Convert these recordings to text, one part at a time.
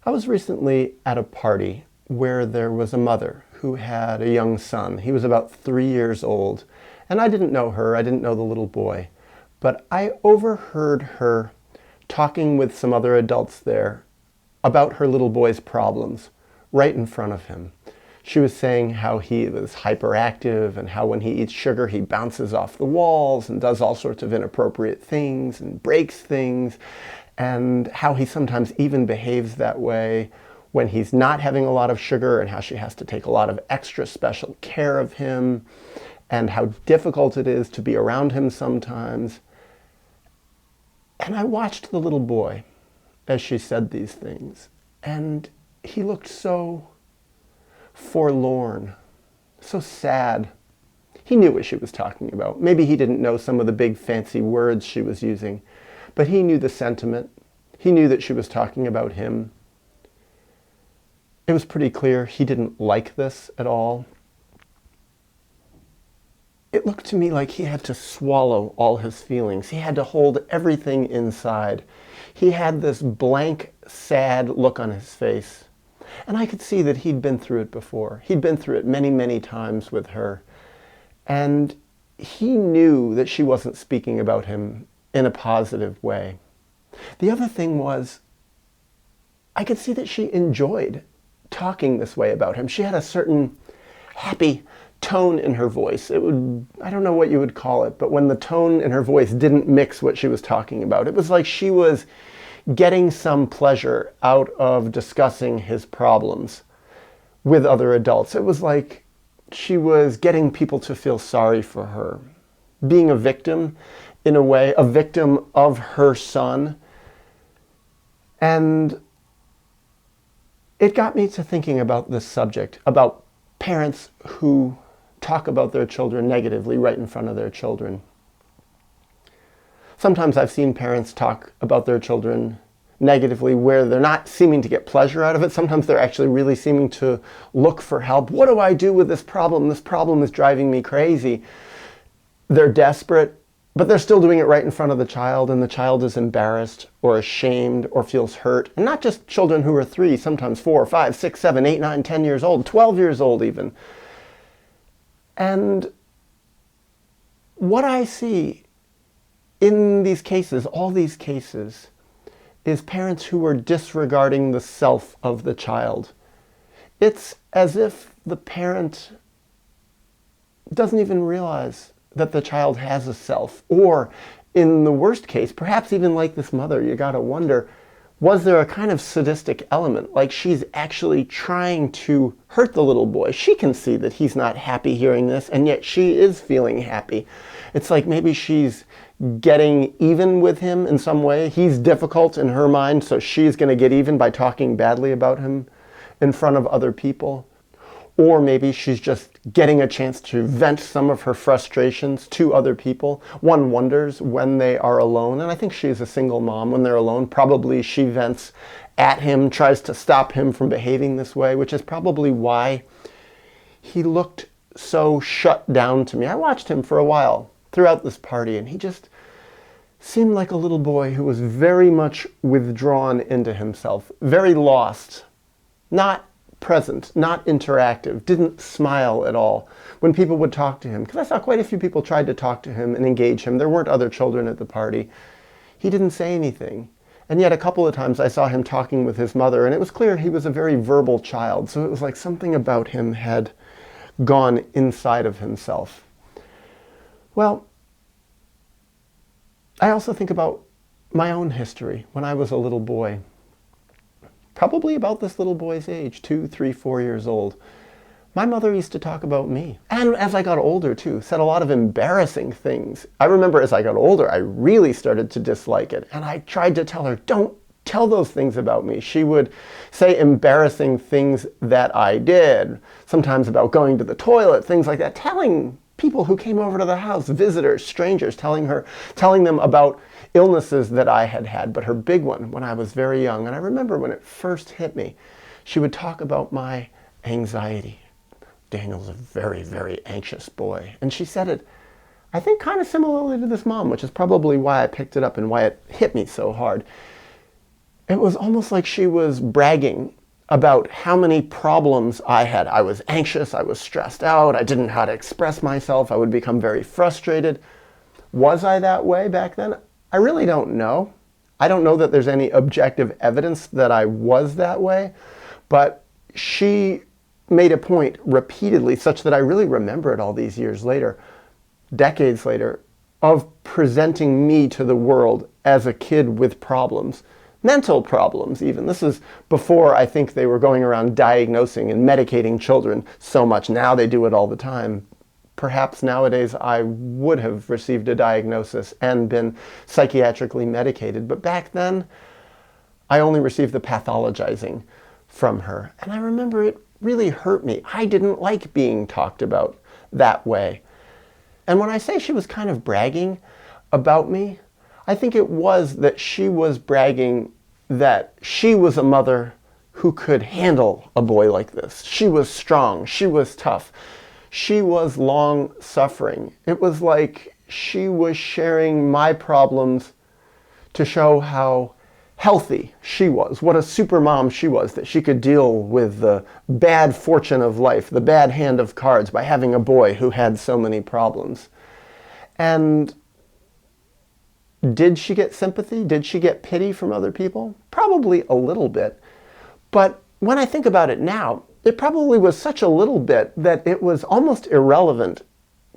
I was recently at a party where there was a mother who had a young son. He was about 3 years old, and I didn't know her. I didn't know the little boy. But I overheard her talking with some other adults there about her little boy's problems right in front of him. She was saying how he was hyperactive and how when he eats sugar he bounces off the walls and does all sorts of inappropriate things and breaks things, and how he sometimes even behaves that way when he's not having a lot of sugar, and how she has to take a lot of extra special care of him, and how difficult it is to be around him sometimes. And I watched the little boy as she said these things, and he looked so forlorn, so sad. He knew what she was talking about. Maybe he didn't know some of the big fancy words she was using, but he knew the sentiment. He knew that she was talking about him. It was pretty clear he didn't like this at all. It looked to me like he had to swallow all his feelings. He had to hold everything inside. He had this blank, sad look on his face. And I could see that he'd been through it before. He'd been through it many, many times with her. And he knew that she wasn't speaking about him in a positive way. The other thing was, I could see that she enjoyed talking this way about him. She had a certain happy tone in her voice. It would, I don't know what you would call it, but when the tone in her voice didn't mix what she was talking about, it was like she was getting some pleasure out of discussing his problems with other adults. It was like she was getting people to feel sorry for her, being a victim in a way, a victim of her son. And it got me to thinking about this subject, about parents who talk about their children negatively right in front of their children. Sometimes I've seen parents talk about their children negatively where they're not seeming to get pleasure out of it. Sometimes they're actually really seeming to look for help. What do I do with this problem? This problem is driving me crazy. They're desperate, but they're still doing it right in front of the child, and the child is embarrassed or ashamed or feels hurt. And not just children who are 3, sometimes 4, 5, 6, 7, 8, 9, 10 years old, 12 years old even. And what I see in these cases, all these cases, is parents who are disregarding the self of the child. It's as if the parent doesn't even realize that the child has a self. Or in the worst case, perhaps even like this mother, you gotta wonder, was there a kind of sadistic element? Like she's actually trying to hurt the little boy. She can see that he's not happy hearing this, and yet she is feeling happy. It's like maybe she's getting even with him in some way. He's difficult in her mind, so she's going to get even by talking badly about him in front of other people. Or maybe she's just getting a chance to vent some of her frustrations to other people. One wonders when they are alone, and I think she's a single mom. When they're alone, probably she vents at him, tries to stop him from behaving this way, which is probably why he looked so shut down to me. I watched him for a while throughout this party, and he just seemed like a little boy who was very much withdrawn into himself, very lost, not present, not interactive, didn't smile at all when people would talk to him. Because I saw quite a few people tried to talk to him and engage him. There weren't other children at the party. He didn't say anything. And yet a couple of times I saw him talking with his mother, and it was clear he was a very verbal child. So it was like something about him had gone inside of himself. Well, I also think about my own history when I was a little boy. Probably about this little boy's age, 2, 3, 4 years old. My mother used to talk about me. And as I got older too, said a lot of embarrassing things. I remember as I got older, I really started to dislike it. And I tried to tell her, don't tell those things about me. She would say embarrassing things that I did. Sometimes about going to the toilet, things like that. Telling people who came over to the house, visitors, strangers, telling them about illnesses that I had had, but her big one when I was very young. And I remember when it first hit me, she would talk about my anxiety. Daniel's a very, very anxious boy. And she said it, I think, kind of similarly to this mom, which is probably why I picked it up and why it hit me so hard. it was almost like she was bragging about how many problems I had. I was anxious, I was stressed out, I didn't know how to express myself, I would become very frustrated. Was I that way back then? I really don't know. I don't know that there's any objective evidence that I was that way, but she made a point repeatedly, such that I really remember it all these years later, decades later, of presenting me to the world as a kid with problems. Mental problems even. This is before I think they were going around diagnosing and medicating children so much. Now they do it all the time. Perhaps nowadays I would have received a diagnosis and been psychiatrically medicated. But back then, I only received the pathologizing from her. And I remember it really hurt me. I didn't like being talked about that way. And when I say she was kind of bragging about me, I think it was that she was bragging that she was a mother who could handle a boy like this. She was strong. She was tough. She was long-suffering. It was like she was sharing my problems to show how healthy she was, what a super mom she was, that she could deal with the bad fortune of life, the bad hand of cards, by having a boy who had so many problems. And did she get sympathy? Did she get pity from other people? Probably a little bit. But when I think about it now, it probably was such a little bit that it was almost irrelevant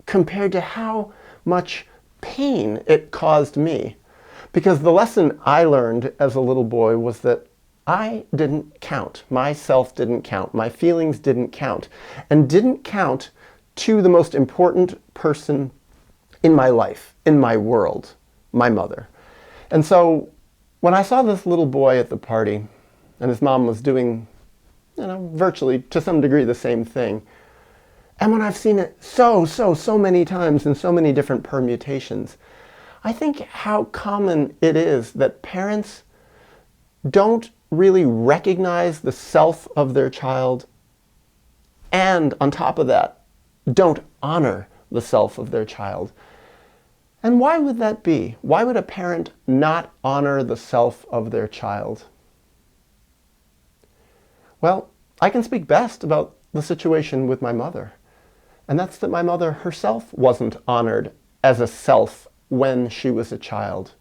compared to how much pain it caused me. Because the lesson I learned as a little boy was that I didn't count. Myself didn't count. My feelings didn't count. And didn't count to the most important person in my life, in my world, my mother. And so when I saw this little boy at the party, and his mom was doing, virtually to some degree the same thing, and when I've seen it so many times in so many different permutations, I think how common it is that parents don't really recognize the self of their child, and on top of that, don't honor the self of their child. And why would that be? Why would a parent not honor the self of their child? Well, I can speak best about the situation with my mother. And that's that my mother herself wasn't honored as a self when she was a child.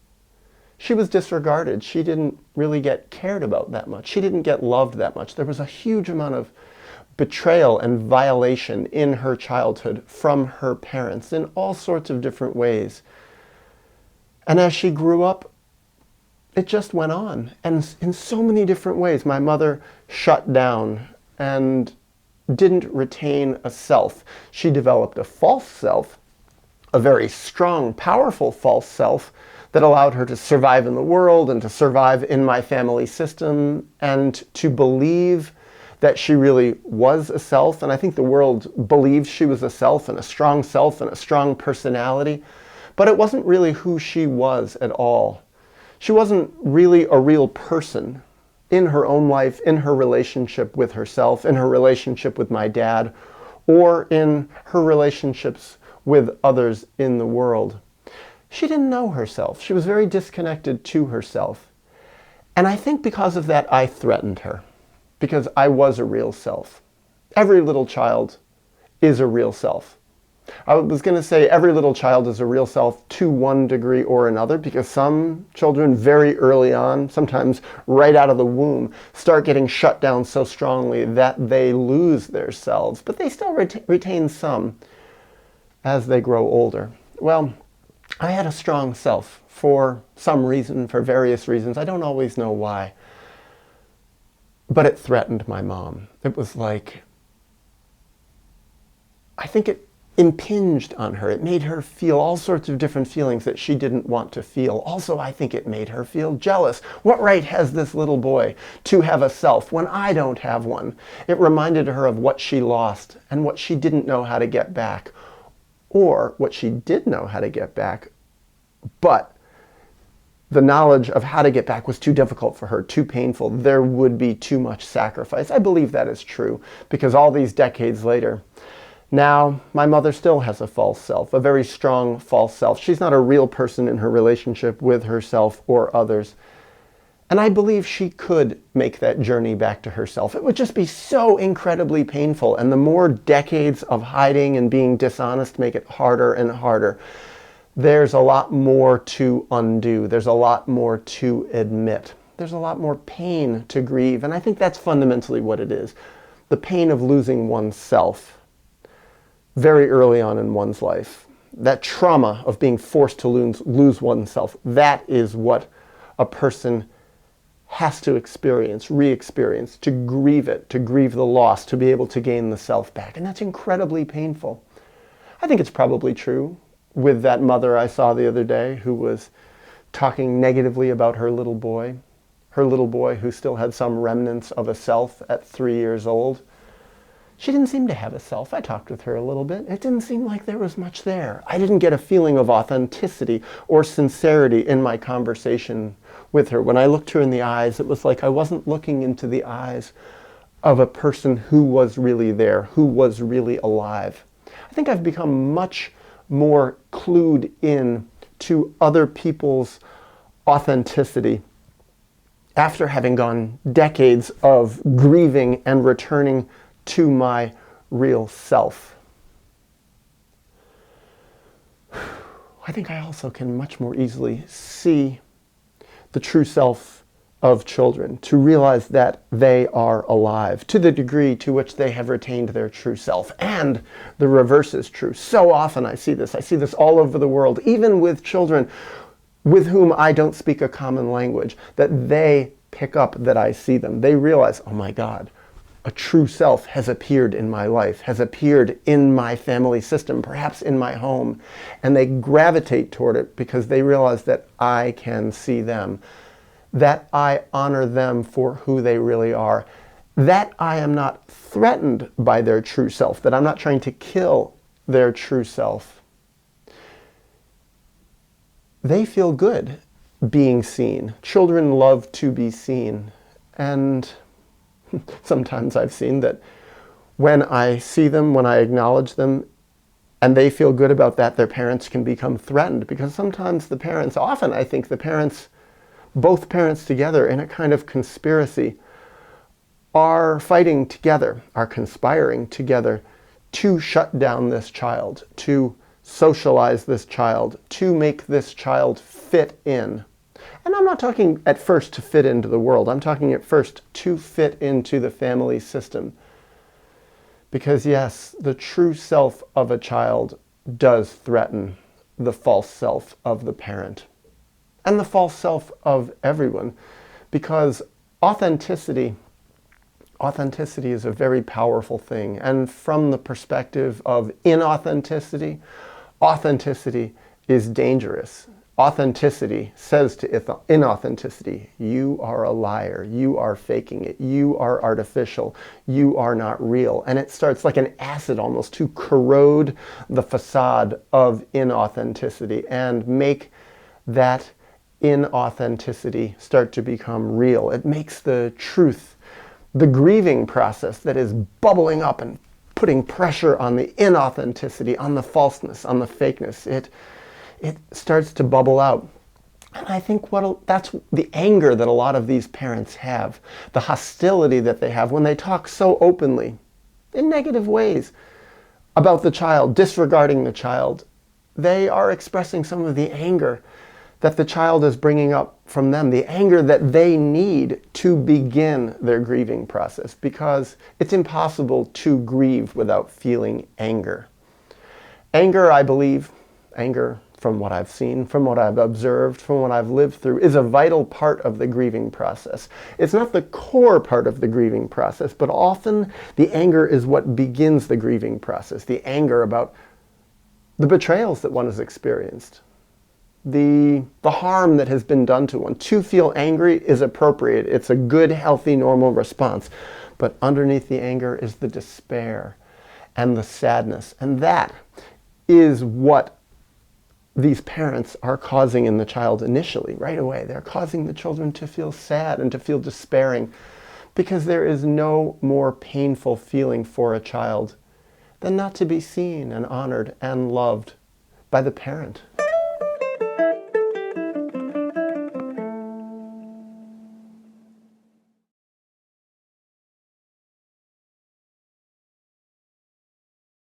She was disregarded. She didn't really get cared about that much. She didn't get loved that much. There was a huge amount of betrayal and violation in her childhood from her parents in all sorts of different ways. And as she grew up, it just went on. And in so many different ways, my mother shut down and didn't retain a self. She developed a false self, a very strong, powerful false self that allowed her to survive in the world and to survive in my family system and to believe that she really was a self. And I think the world believed she was a self and a strong personality. But it wasn't really who she was at all. She wasn't really a real person in her own life, in her relationship with herself, in her relationship with my dad, or in her relationships with others in the world. She didn't know herself. She was very disconnected to herself. And I think because of that, I threatened her, because I was a real self. Every little child is a real self. I was going to say every little child is a real self to one degree or another, because some children very early on, sometimes right out of the womb, start getting shut down so strongly that they lose their selves, but they still retain some as they grow older. Well, I had a strong self for some reason, for various reasons. I don't always know why. But it threatened my mom. It was like, I think it impinged on her. It made her feel all sorts of different feelings that she didn't want to feel. Also, I think it made her feel jealous. What right has this little boy to have a self when I don't have one? It reminded her of what she lost and what she didn't know how to get back. Or what she did know how to get back, but the knowledge of how to get back was too difficult for her, too painful. There would be too much sacrifice. I believe that is true, because all these decades later, now my mother still has a false self, a very strong false self. She's not a real person in her relationship with herself or others. And I believe she could make that journey back to herself. It would just be so incredibly painful. And the more decades of hiding and being dishonest make it harder and harder. There's a lot more to undo. There's a lot more to admit. There's a lot more pain to grieve. And I think that's fundamentally what it is. The pain of losing oneself very early on in one's life. That trauma of being forced to lose oneself. That is what a person has to experience, re-experience, to grieve it, to grieve the loss, to be able to gain the self back. And that's incredibly painful. I think it's probably true with that mother I saw the other day who was talking negatively about her little boy who still had some remnants of a self at 3 years old. She didn't seem to have a self. I talked with her a little bit. It didn't seem like there was much there. I didn't get a feeling of authenticity or sincerity in my conversation with her. When I looked her in the eyes, it was like I wasn't looking into the eyes of a person who was really there, who was really alive. I think I've become much more clued in to other people's authenticity after having gone decades of grieving and returning to my real self. I think I also can much more easily see the true self of children, to realize that they are alive to the degree to which they have retained their true self. And the reverse is true. So often I see this. I see this all over the world, even with children with whom I don't speak a common language, that they pick up that I see them. They realize, oh my God, a true self has appeared in my life, has appeared in my family system, perhaps in my home. And they gravitate toward it because they realize that I can see them, that I honor them for who they really are, that I am not threatened by their true self, that I'm not trying to kill their true self. They feel good being seen. Children love to be seen. And sometimes I've seen that when I see them, when I acknowledge them, and they feel good about that, their parents can become threatened. Because sometimes the parents, often I think the parents, both parents together in a kind of conspiracy, are fighting together, are conspiring together to shut down this child, to socialize this child, to make this child fit in. And I'm not talking at first to fit into the world. I'm talking at first to fit into the family system. Because yes, the true self of a child does threaten the false self of the parent. And the false self of everyone. Because authenticity is a very powerful thing. And from the perspective of inauthenticity, authenticity is dangerous. Authenticity says to inauthenticity, you are a liar, you are faking it, you are artificial, you are not real. And it starts like an acid almost to corrode the facade of inauthenticity and make that inauthenticity start to become real. It makes the truth, the grieving process that is bubbling up and putting pressure on the inauthenticity, on the falseness, on the fakeness. It starts to bubble out. And I think that's the anger that a lot of these parents have, the hostility that they have when they talk so openly, in negative ways, about the child, disregarding the child. They are expressing some of the anger that the child is bringing up from them, the anger that they need to begin their grieving process, because it's impossible to grieve without feeling anger. Anger, I believe, from what I've seen, from what I've observed, from what I've lived through, is a vital part of the grieving process. It's not the core part of the grieving process, but often the anger is what begins the grieving process. The anger about the betrayals that one has experienced, the harm that has been done to one. To feel angry is appropriate. It's a good, healthy, normal response. But underneath the anger is the despair and the sadness. And that is what these parents are causing in the child initially, right away. They're causing the children to feel sad and to feel despairing, because there is no more painful feeling for a child than not to be seen and honored and loved by the parent.